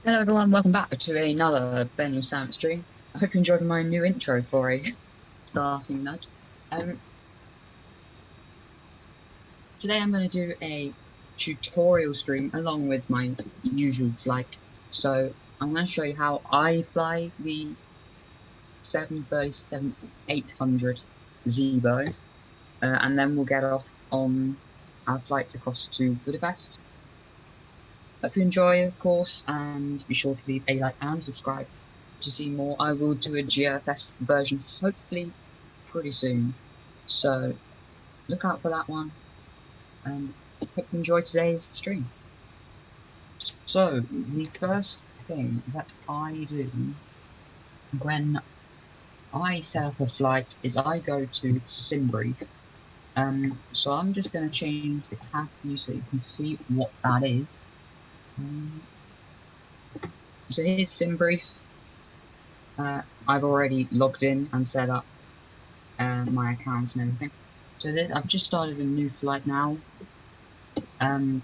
Hello everyone, welcome back to another Ben Your Sam stream. I hope you enjoyed my new intro for a starting note. Today I'm going to do a tutorial stream along with my usual flight. So I'm going to show you how I fly the 737-800 Zebo, and then we'll get off on our flight across to Budapest. Hope you enjoy, of course, and be sure to leave a like and subscribe to see more. I will do a GFS version hopefully pretty soon, so look out for that one, and hope you enjoy today's stream. So the first thing that I do when I set up a flight is I go to sim brief. So I'm just going to change the tab for you so you can see what that is. So here's sim brief. I've already logged in and set up my account and everything. So I've just started a new flight now. And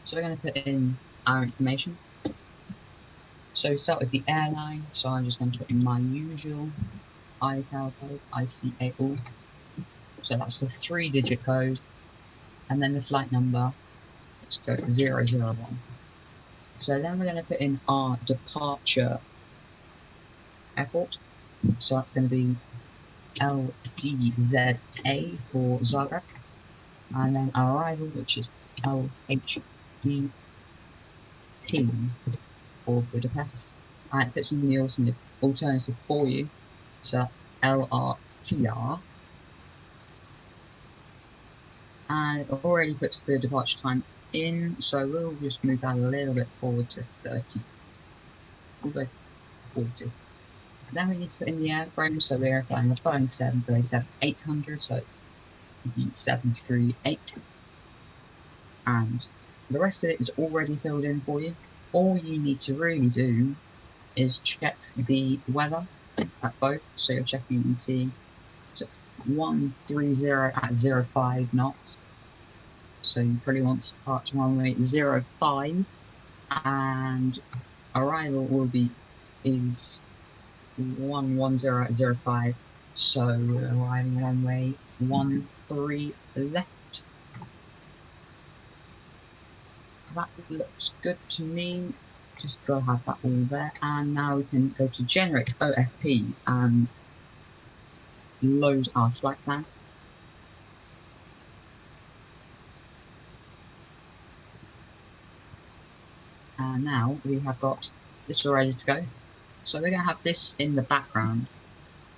so we're going to put in our information. So we start with the airline. So I'm just going to put in my usual ICAO code, ICAO. So that's the 3-digit code. And then the flight number, let's go 001. So then we're going to put in our departure airport. So that's going to be LDZA for Zagreb. And then our arrival, which is LHDT for Budapest. And it puts in the alternative for you. So that's LRTR. And it already puts the departure time in, so we'll just move that a little bit forward to 30. All the way 40. Then we need to put in the airframe, so we're flying the Boeing 737-800, so the 738. And the rest of it is already filled in for you. All you need to really do is check the weather at both, so you're checking and see 130 at 05 knots. So you probably want to depart to runway 05, and arrival will be is 110 at 05. So we're arriving runway 13 left. That looks good to me. Just go have that all there, and now we can go to generate OFP and load our flight plan. And now we have got this all ready to go. So we're going to have this in the background.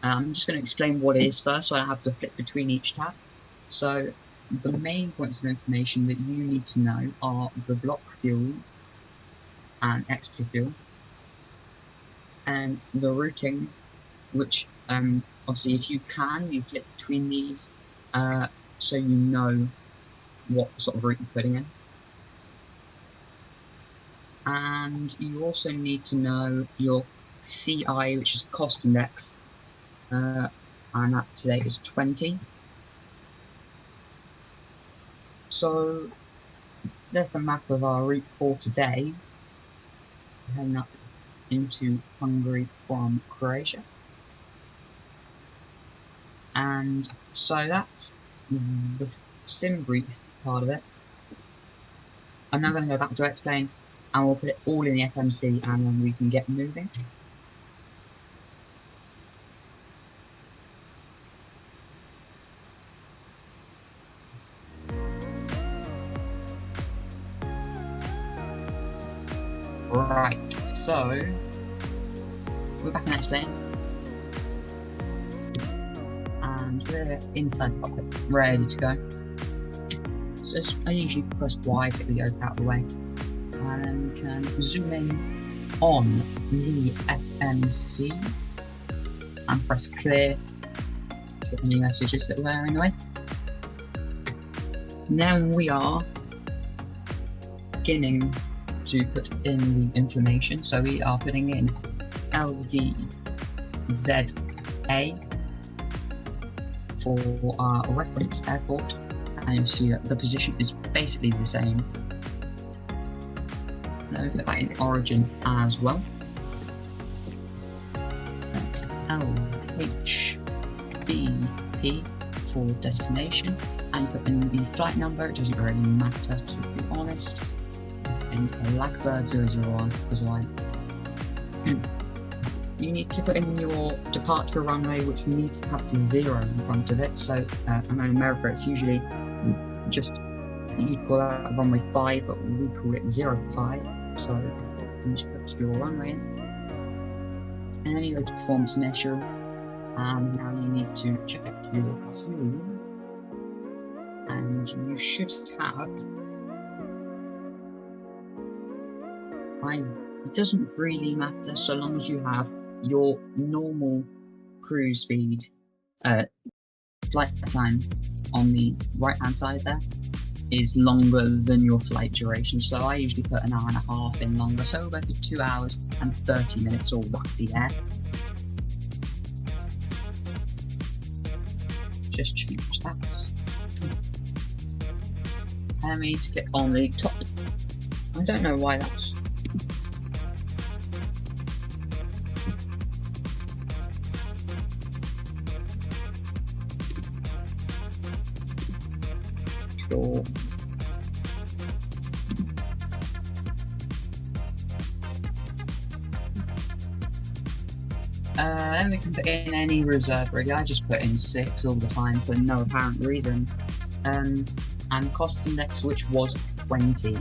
I'm just going to explain what it is first, so I don't have to flip between each tab. So the main points of information that you need to know are the block fuel and extra fuel, and the routing, which Obviously, if you can, you flip between these, so you know what sort of route you're putting in. And you also need to know your CI, which is cost index, and that today is 20. So there's the map of our route for today, heading up into Hungary from Croatia. And so that's the sim brief part of it. I'm now going to go back to explain, and we'll put it all in the FMC, and then we can get moving. Right, so we're back in explain, and we're inside the cockpit, ready to go. So I usually press Y to get the yoke out of the way, and then we can zoom in on the FMC and press clear to get the new messages that are there anyway. Now we are beginning to put in the information, so we are putting in LDZA for our reference airport, and you'll see that the position is basically the same. Then we put that in origin as well. That's LHBP for destination, and you put in the flight number. It doesn't really matter, to be honest. And Blackbird 001, because why? You need to put in your departure runway, which needs to have the 0 in front of it. So I know in America it's usually just, you call that runway 5, but we call it 05. So you just put your runway in, and then you go to performance initial, and now you need to check your fuel, and you should have. It doesn't really matter so long as you have your normal cruise speed, flight time on the right hand side there is longer than your flight duration. So I usually put an hour and a half in longer, so we'll go for 2 hours and 30 minutes all roughly there. Just change that. And we need to click on the top. I don't know why that's. Sure. Then we can put in any reserve really. I just put in 6 all the time for no apparent reason. And cost index, which was 20.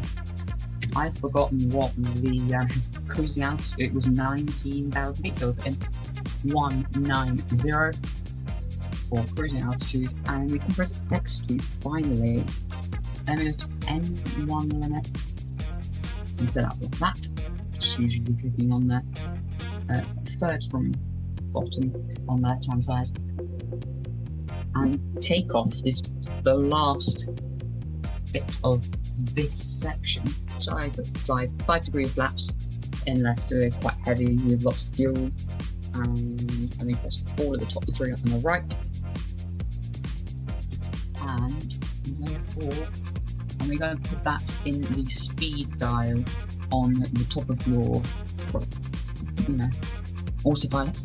I've forgotten what the cruising altitude, it was 19,000 feet, so we put in 190 for cruising altitude, and we can press execute finally. Then we go to N1 limit and set up like that. Just usually clicking on the third from bottom on the left hand side. And takeoff is the last bit of this section. So I fly 5 degree flaps unless we're quite heavy with lots of fuel. And we press all of the top 3 up on the right. And we're going to put that in the speed dial on the top of your, autopilot.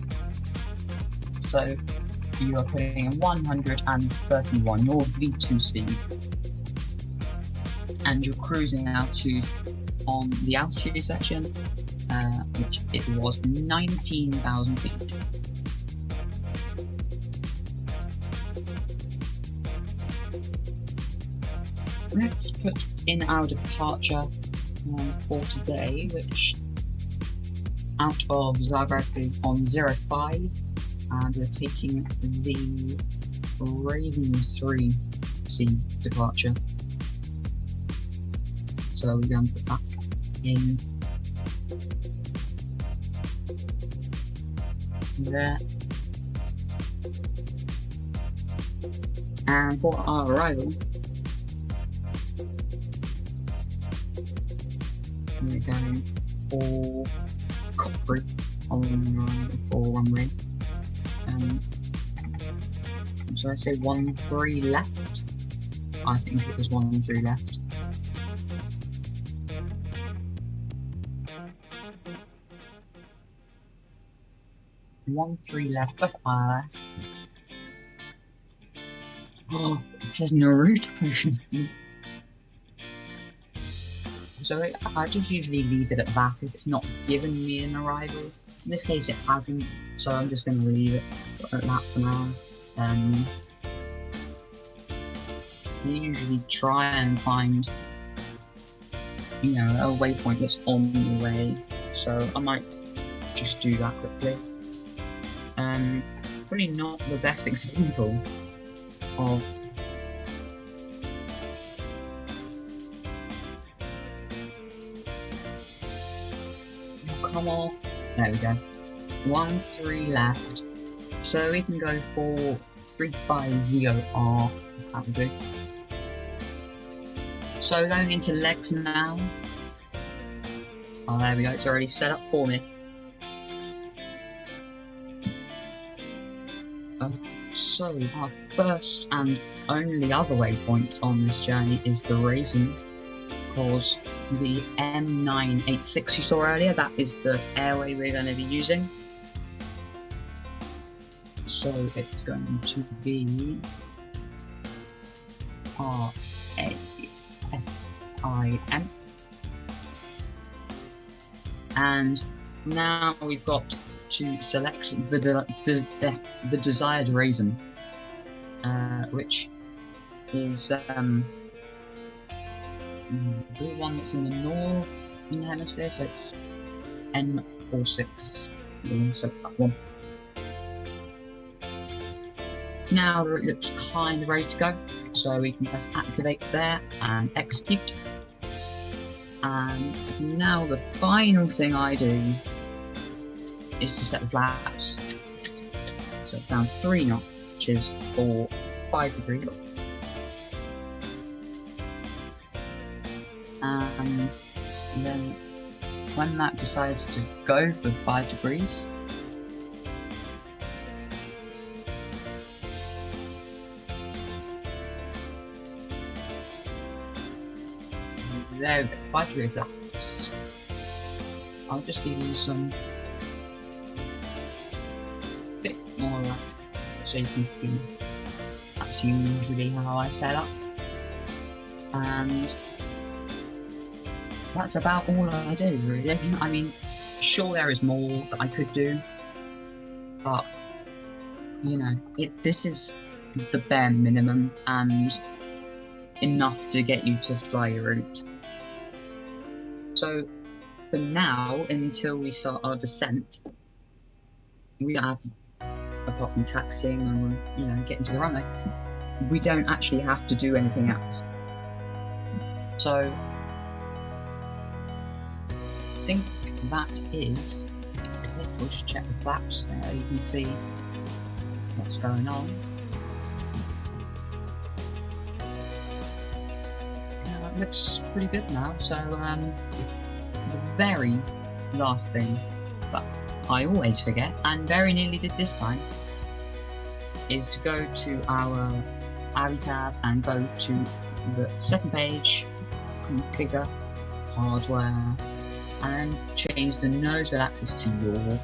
So you are putting in 131, your V2 speed, and your cruising altitude on the altitude section, which it was 19,000 feet. Let's put in our departure for today, which out of Zagreb is on 05, and we're taking the Raisin 3C departure. So we're going to put that in there. And for our arrival, we're going for Cockford on for runway. So I say 1-3 left. I think it was 1-3 left. One 3 left of us. Oh, it says Naruto. So I just usually leave it at that if it's not giving me an arrival. In this case it hasn't, so I'm just going to leave it at that for now. I usually try and find, you know, a waypoint that's on the way, so I might just do that quickly. Probably not the best example of come on. There we go. 1-3 left. So we can go for 3-5 VOR. That'll do. So going into legs now. Oh, there we go. It's already set up for me. So our first and only other waypoint on this journey is the Raisin, because the M986 you saw earlier, that is the airway we're going to be using. So it's going to be RASIM. And now we've got to select the desired Raisin, which is the one that's in the northern hemisphere, so it's N46. So that one. Now it looks kind of ready to go, so we can press activate there and execute. And now the final thing I do is to set the flaps. So it's down 3 notches for 5 degrees. And then when that decides to go for 5 degrees, there we go, 5 degree flaps. I'll just give you some bit more of that so you can see. That's usually how I set up. And that's about all I do, really. I mean, sure there is more that I could do, but you know, this is the bare minimum and enough to get you to fly your route. So for now, until we start our descent, we don't have to, apart from taxiing and, you know, getting to the runway, we don't actually have to do anything else. So I think that is it. We'll just check the flaps there, you can see what's going on. It looks pretty good now. So the very last thing that I always forget, and very nearly did this time, is to go to our AVI tab and go to the second page, configure hardware, and change the nose wheel axis to yaw,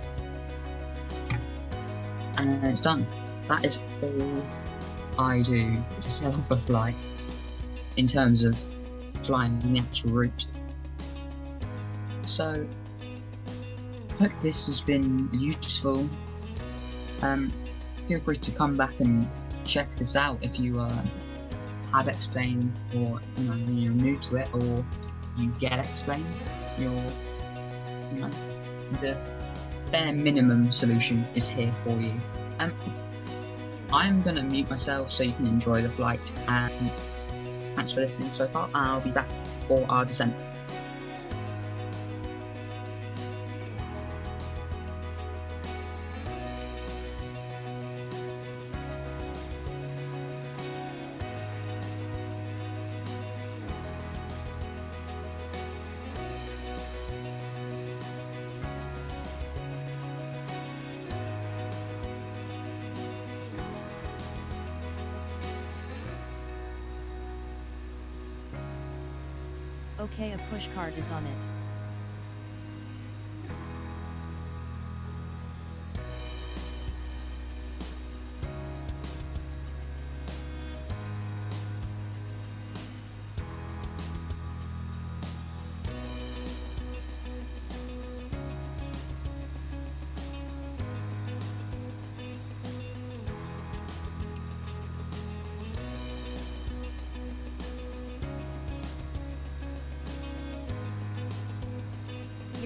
and it's done. That is all I do to set up a flight in terms of flying the actual route. So hope this has been useful. Feel free to come back and check this out if you had explained, or you know, you're new to it, or you get explained. You know, the bare minimum solution is here for you. I'm gonna mute myself so you can enjoy the flight, and thanks for listening so far. I'll be back for our descent. Okay, a pushcart is on it.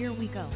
Here we go.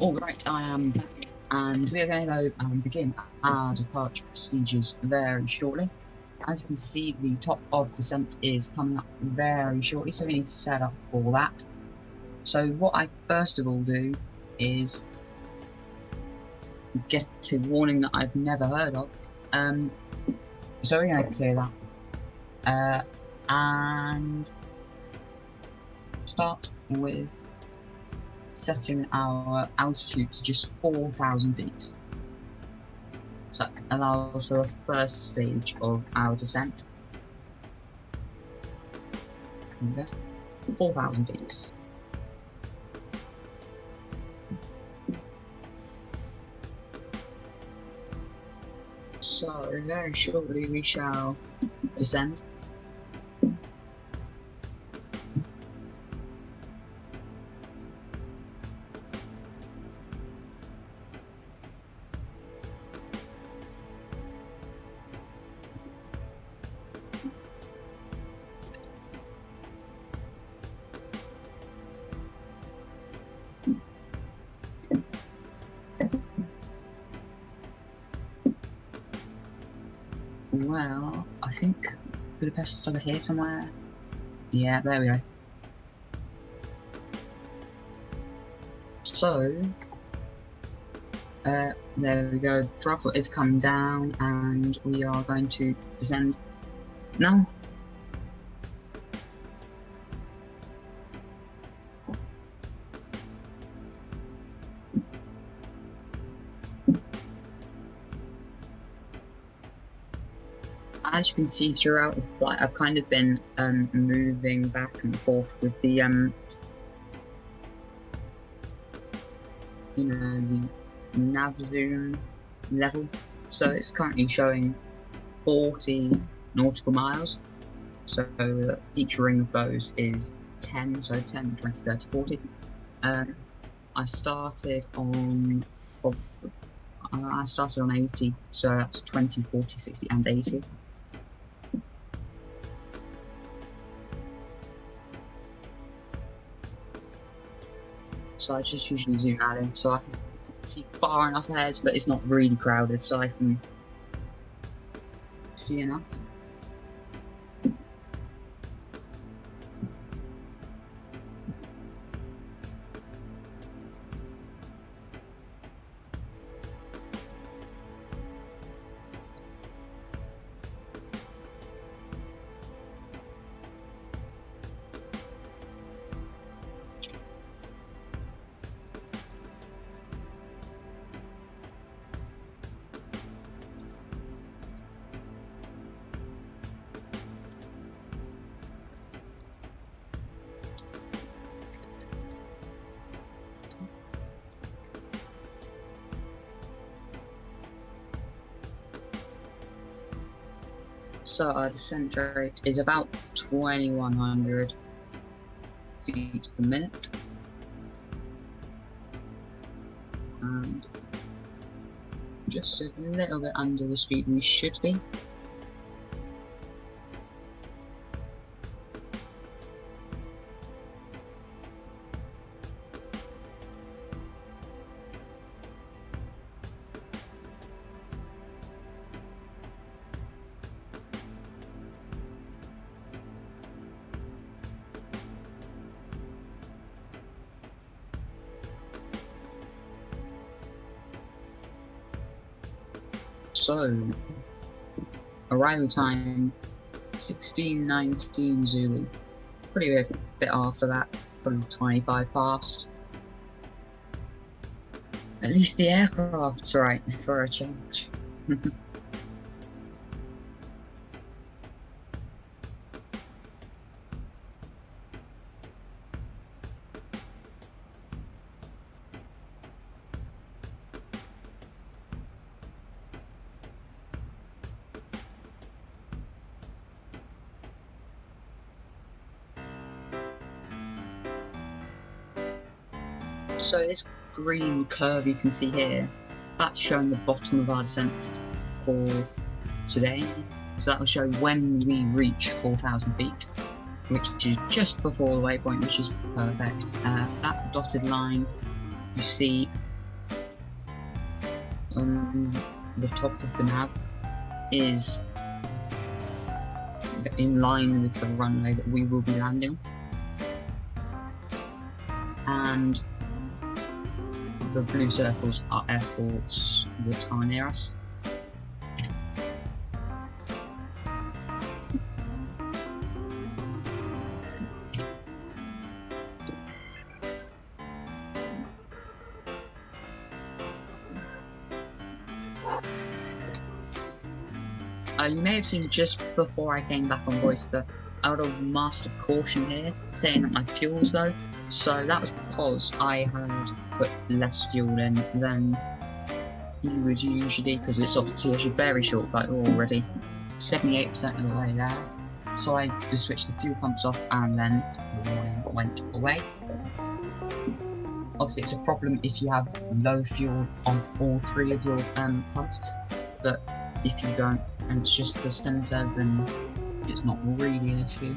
Alright, I am back, and we are going to go and begin our departure procedures very shortly. As you can see, the top of descent is coming up very shortly, so we need to set up for that. So what I first of all do is get a warning that I've never heard of. So we're going to clear that. And start with setting our altitude to just 4,000 feet. So that allows for the first stage of our descent. 4,000 feet. So very shortly we shall descend. Well, I think Budapest is over here somewhere. Yeah, there we go. So, there we go. Throttle is coming down, and we are going to descend now. As you can see throughout the flight, I've kind of been moving back and forth with the the nav zoom level. So it's currently showing 40 nautical miles. So each ring of those is 10. So 10, 20, 30, 40. I started on 80. So that's 20, 40, 60, and 80. So I just usually zoom out in so I can see far enough ahead, but it's not really crowded, so I can see enough. So our descent rate is about 2,100 feet per minute. And just a little bit under the speed we should be. So, arrival time 16:19 Zulu. Pretty a bit after that, probably 25 past. At least the aircraft's right for a change. So this green curve you can see here, that's showing the bottom of our descent for today. So that will show when we reach 4,000 feet, which is just before the waypoint, which is perfect. That dotted line you see on the top of the nav is in line with the runway that we will be landing, and the blue circles are airports that are near us. You may have seen just before I came back on voice that I would have mastered caution here, saying that my fuel's low. So that was because I had put less fuel in than you would usually, because it's obviously actually very short, like we're already 78% of the way there. So I just switched the fuel pumps off and then the warning went away. Obviously it's a problem if you have low fuel on all three of your pumps, but if you don't and it's just the centre, then it's not really an issue.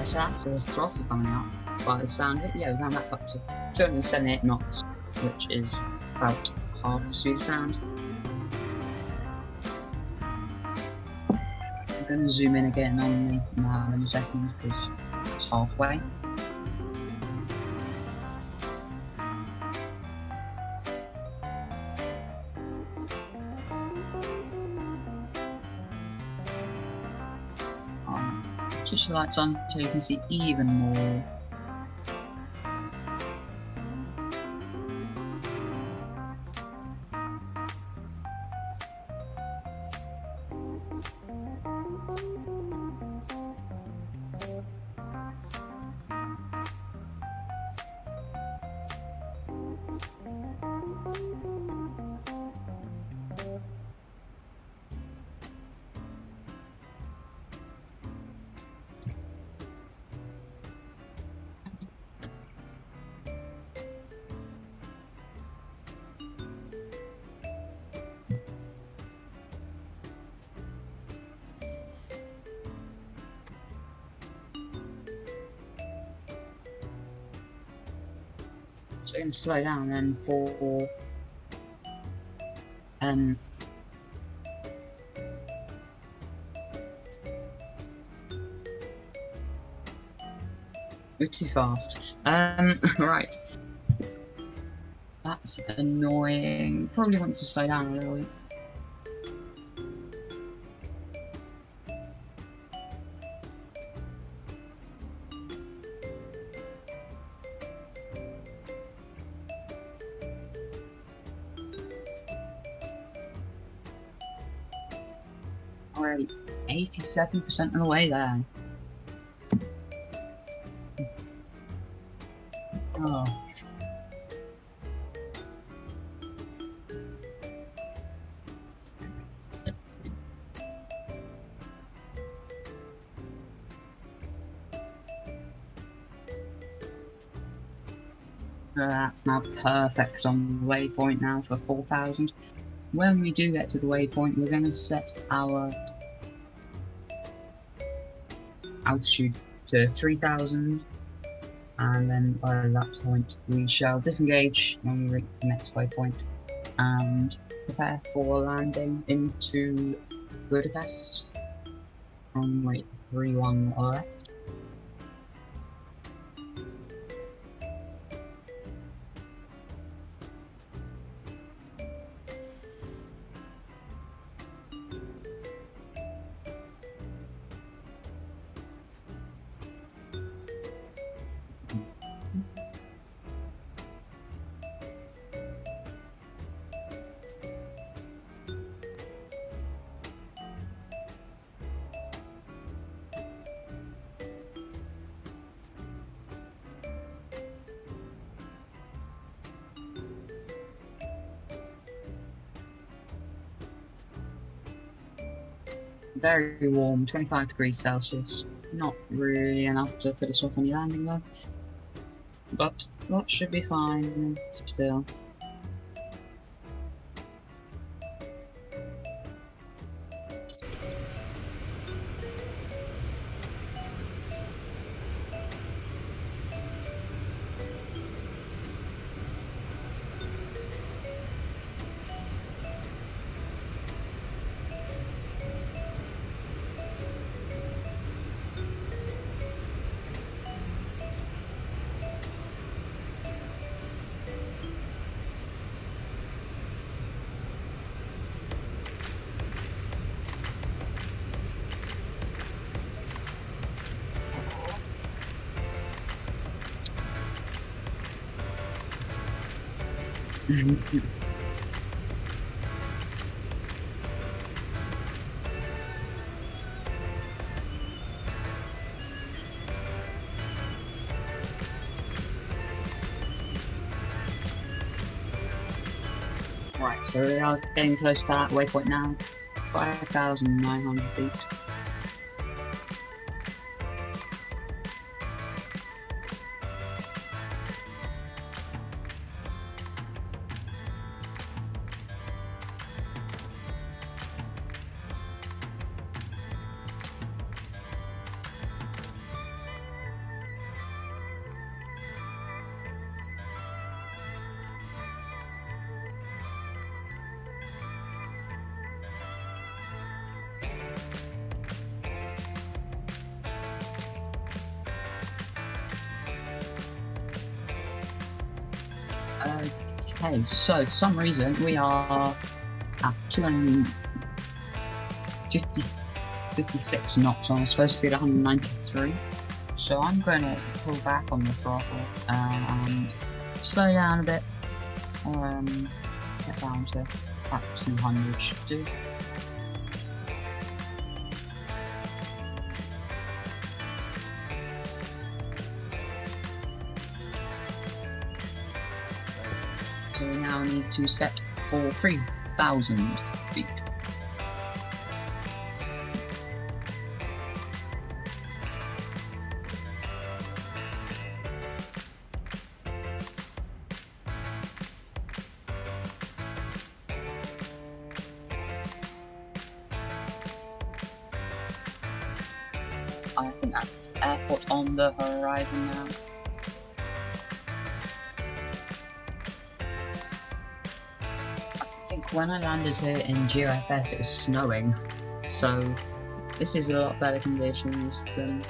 So that's the throttle coming out by the sound of it. Yeah, we're going back up to 278 knots, which is about half the speed of sound. I'm going to zoom in again on the nav in a second because it's halfway. Switch the lights on so you can see even more. So we're going to slow down then for we're too fast. Right. That's annoying. Probably want to slow down a little bit. Already 87% of the way there. Oh. That's now perfect on the waypoint now for 4,000. When we do get to the waypoint, we're going to set our altitude to 3,000, and then by that point we shall disengage when we reach the next waypoint, and prepare for landing into Budapest. Runway 31 left. Very warm, 25 degrees Celsius. Not really enough to put us off any landing though. But that should be fine still. Right, so we are getting close to that waypoint now. 5,900 feet. Okay, so for some reason we are at 256 knots, so I'm supposed to be at 193. So I'm going to pull back on the throttle and slow down a bit. Get down to about 200 should do. So we now need to set for 3,000 feet. I think that's the airport on the horizon now. I think when I landed here in GeoFS it was snowing, so this is a lot better conditions than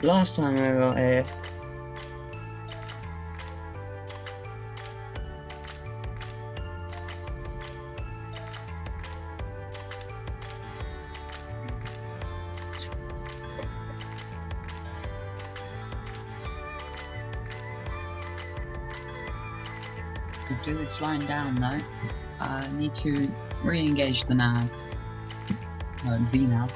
last time I got here. Could do with slowing down though. I need to re-engage the nav. The nav.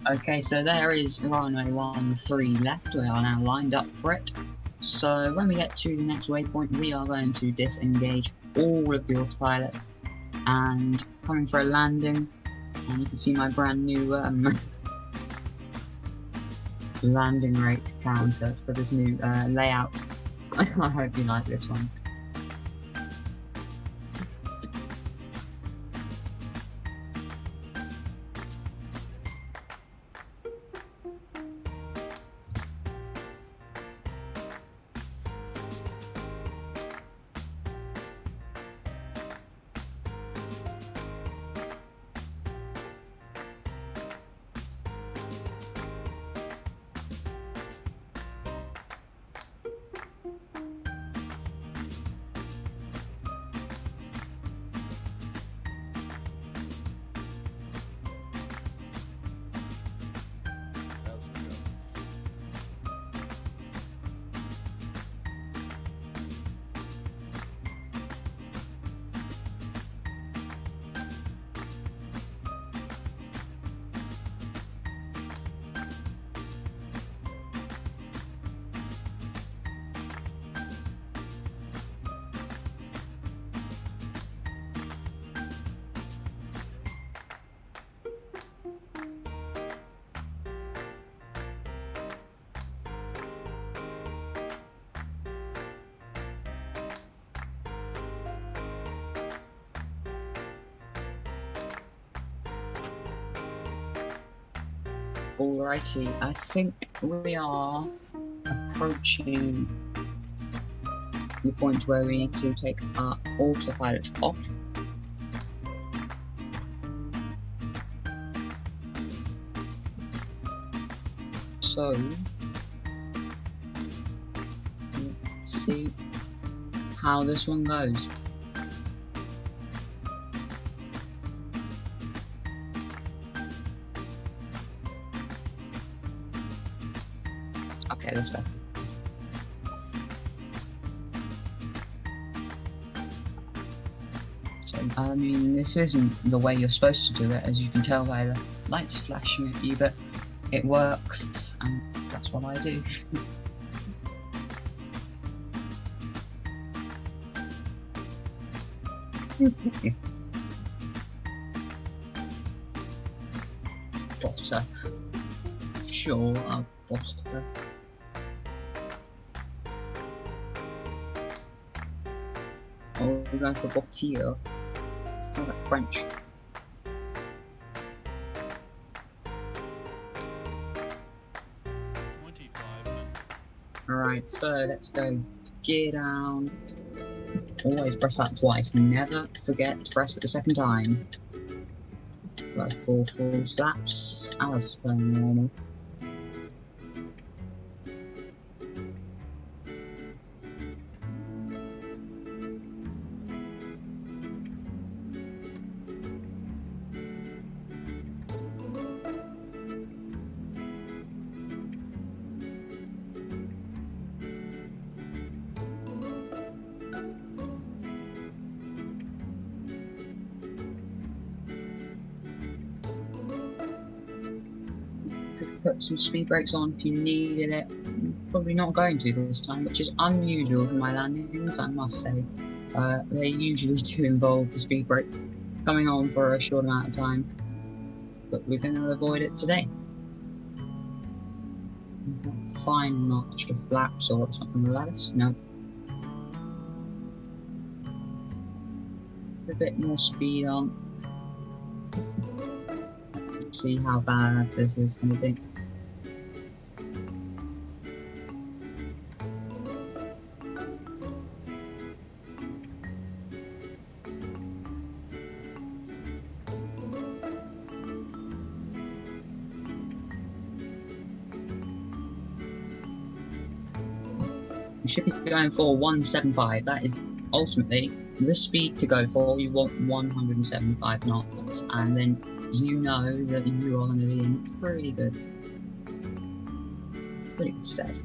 Okay, so there is runway 13 left. We are now lined up for it. So when we get to the next waypoint, we are going to disengage all of the autopilots and coming for a landing. And you can see my brand new landing rate counter for this new layout. I hope you like this one. Alrighty, I think we are approaching the point where we need to take our autopilot off. So, let's see how this one goes. Okay, let's go. So, I mean, this isn't the way you're supposed to do it, as you can tell by the lights flashing at you, but it works, and that's what I do. Botter. Sure, I'll botter. Oh, we're going for bottier. Sounds like French. Alright, so let's go gear down. Always press that twice, never forget to press it the second time. Go for full flaps, as per normal. Put some speed brakes on if you needed it. Probably not going to this time, which is unusual for my landings, I must say. They usually do involve the speed brake coming on for a short amount of time, but we're going to avoid it today. Fine notch of flaps or something like that. No. A bit more speed on. Let's see how bad this is going to be. You should be going for 175. That is ultimately the speed to go for. You want 175 knots, and then you know that you are going to be in pretty good stead.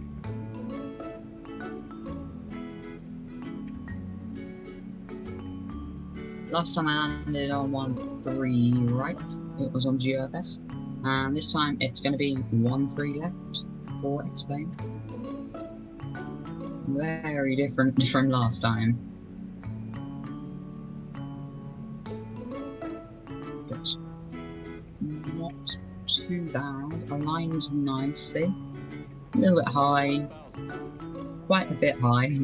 Last time I landed on 1.3 right, it was on GFS, And this time it's going to be 1 free left for explain. Very different from last time. But not too bad. Aligned nicely. A little bit high. Quite a bit high.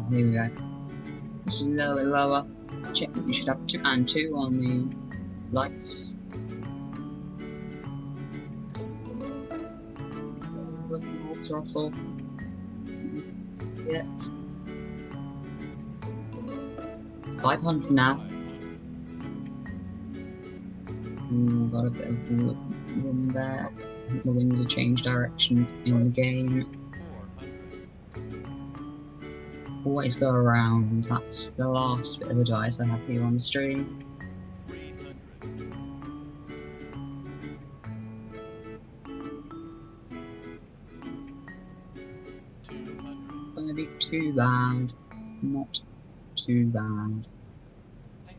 Here we go. Just a little bit lower. Check that you should have 2 and 2 on the lights. More throttle. Get 500 now. Ooh, got a bit of room there. I think the wings have changed direction in the game. Always go around. That's the last bit of advice I have here on the stream. Gonna be too bad. Not too bad.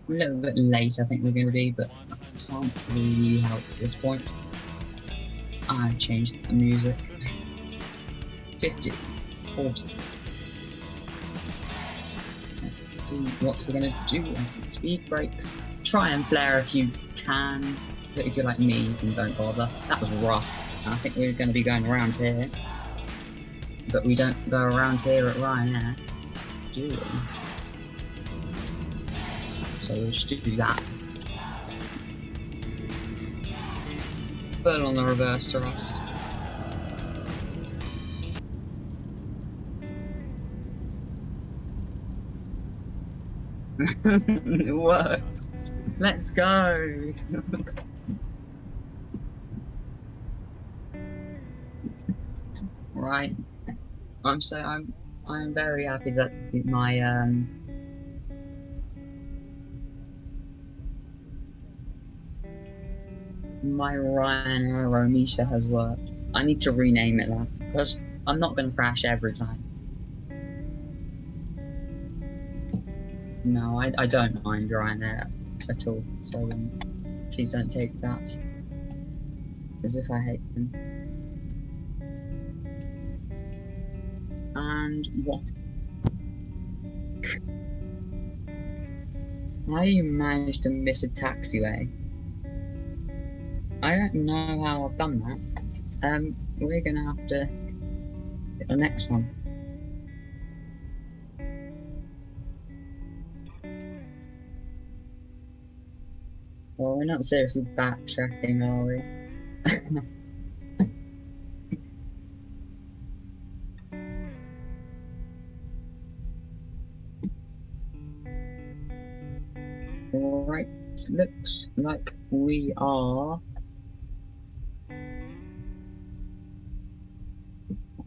A little bit late I think we're gonna be, but I can't really help at this point. I've changed the music. 50, 40. What we're gonna do. Speed brakes. Try and flare if you can, but if you're like me, then don't bother. That was rough. I think we're going to be going around here, but we don't go around here at Ryanair, do we? So we'll just do that. Full on the reverse thrust. It worked. Let's go. Right. I'm very happy that my my Ryanair Romisha has worked. I need to rename it that because I'm not going to crash every time. No, I don't mind Ryanair at all, so please don't take that as if I hate them. And what? How you managed to miss a taxiway? I don't know how I've done that. We're gonna have to get the next one. Well, we're not seriously backtracking, are we? Alright, looks like we are...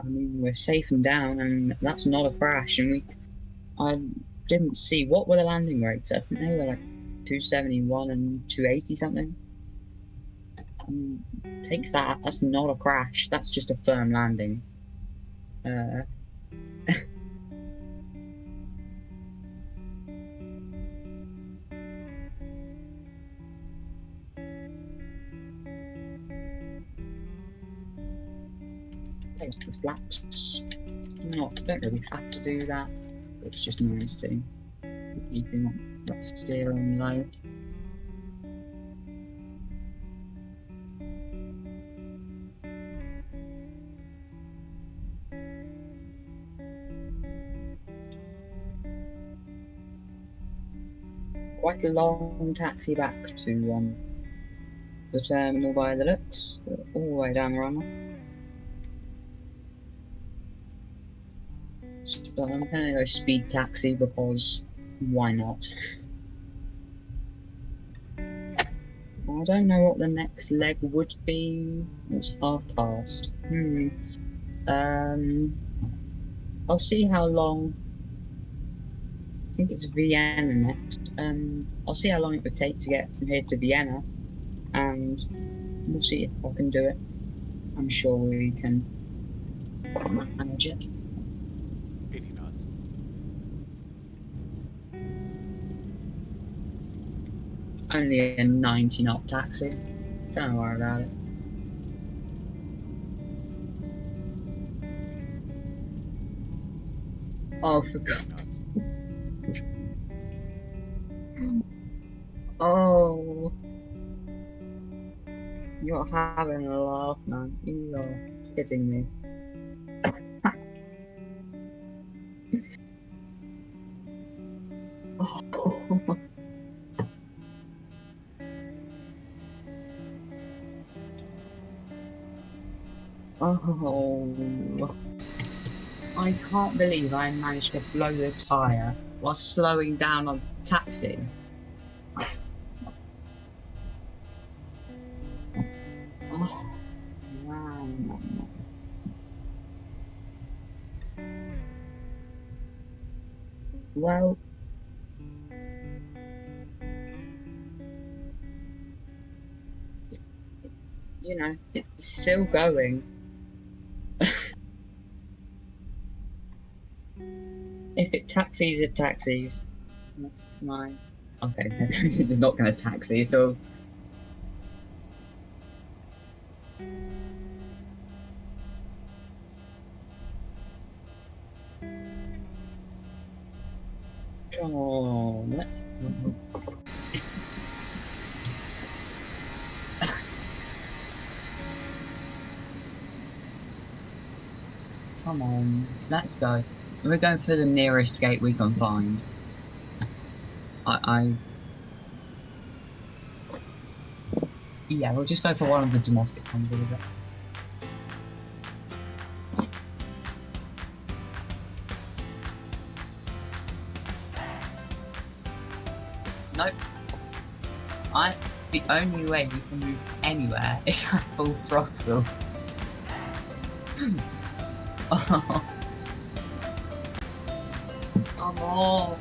I mean, we're safe and down, and that's not a crash, and I didn't see... What were the landing rates? I think they were like 271 and 280 something. Take that, that's not a crash, that's just a firm landing. The flaps. Don't really have to do that. It's just nice to keeping that steering low. Quite a long taxi back to the terminal by the looks, all the way down the runway. So I'm gonna go speed taxi because why not? I don't know what the next leg would be. It's half past. I'll see how long. I think it's Vienna next. I'll see how long it would take to get from here to Vienna, and we'll see if I can do it. I'm sure we can manage it. Only a 90 knot taxi. Don't worry about it. Oh, for God. Oh. You're having a laugh, man. You are kidding me. Oh. Oh. I can't believe I managed to blow the tyre while slowing down on the taxi. Oh, man. Well, you know, it's still going. If it taxis, it taxis. That's my... Okay, this is not going to taxi at all. Come on, let's... Come on, let's go. We're going for the nearest gate we can find. Yeah, we'll just go for one of the domestic ones a little bit. Nope. The only way we can move anywhere is at full throttle. Oh. Come on.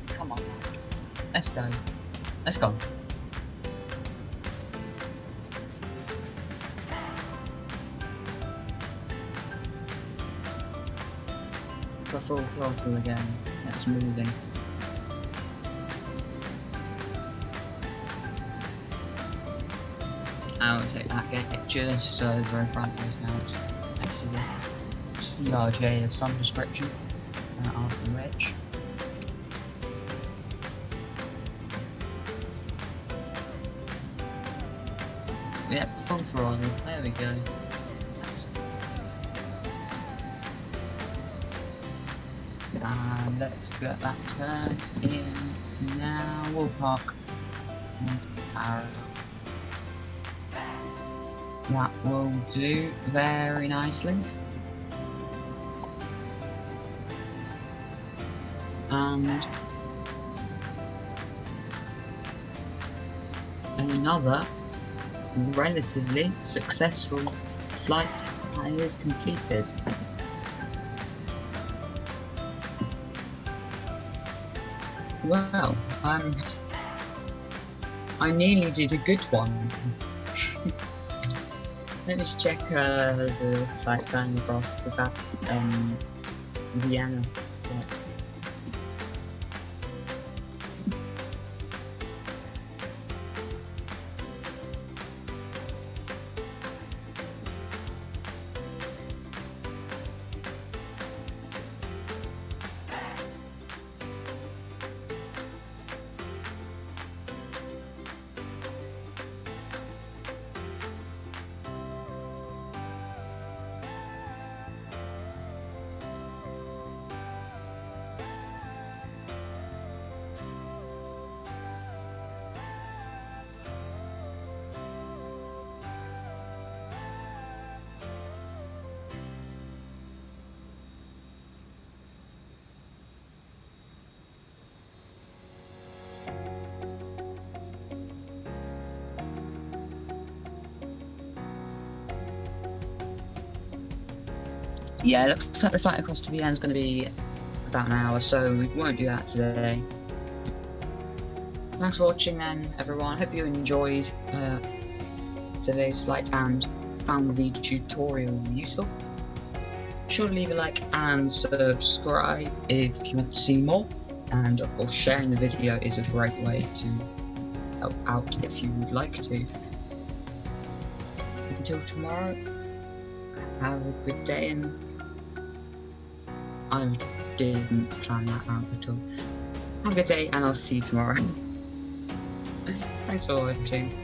Come on. Let's go. Let's go. For full throttle again. That's moving. I'll take that gate just over in front of us now. Next to the CRJ of some description. After which. Yep, full throttle. There we go. And let's get that turn in now. We'll park parallel. That will do very nicely. And another relatively successful flight is completed. Well, I nearly did a good one. Let me check the flight time across that Vienna flight. Yeah, it looks like the flight across to Vienna is going to be about an hour, so we won't do that today. Thanks for watching then, everyone. Hope you enjoyed today's flight and found the tutorial useful. Be sure to leave a like and subscribe if you want to see more, and of course sharing the video is a great way to help out if you would like to. Until tomorrow, have a good day, and I didn't plan that out at all. Have a good day and I'll see you tomorrow. Thanks for watching.